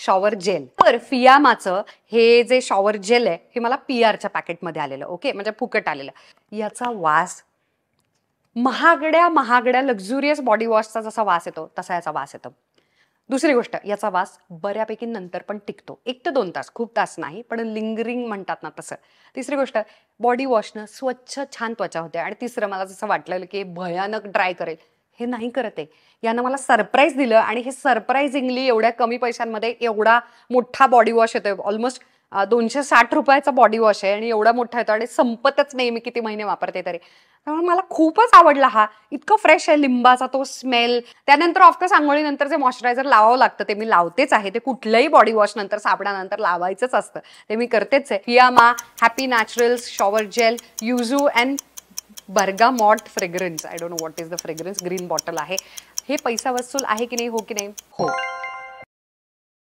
Shower gel. तर फियामाचं हे जे शॉवर जेल आहे हे मला PR च्या पॅकेटमध्ये आलेलं. ओके, म्हणजे फुकट आलेलं. याचा वास महागड्या लक्झुरियस बॉडी वॉशचा जसा वास येतो तसा याचा वास येतो. दुसरी गोष्ट, याचा वास बऱ्यापैकी नंतर पण टिकतो. 1 ते 2 तास, खूप तास नाही, पण लिंगरिंग म्हणतात ना तसं. तिसरी गोष्ट, बॉडी वॉशनं स्वच्छ छान त्वचा होते. आणि तिसरं, मला जसं वाटलेलं की भयानक ड्राय करेल, हे नाही करत आहे. यानं मला सरप्राईज दिलं आणि हे सरप्राइझिंगली एवढ्या कमी पैशांमध्ये एवढा मोठा बॉडी वॉश येतोय. ऑलमोस्ट ₹260 बॉडी वॉश आहे आणि एवढा मोठा येतो आणि संपतच नाही, मी किती महिने वापरते तरी. त्यामुळे मला खूपच आवडला हा. इतकं फ्रेश आहे, लिंबाचा तो स्मेल. त्यानंतर ऑफकोर्स आंघोळीनंतर जे मॉइश्चरायझर लावावं लागतं ते मी लावतेच आहे. ते कुठल्याही बॉडी वॉश नंतर, साबणानंतर लावायचंच असतं, ते मी करतेच आहे. Fiama happy naturals shower gel, yuzu and bergamot fragrance. I don't know what is the fragrance. Green bottle आहे. हे पैसा वसूल आहे की नाही? हो की नाही? हो.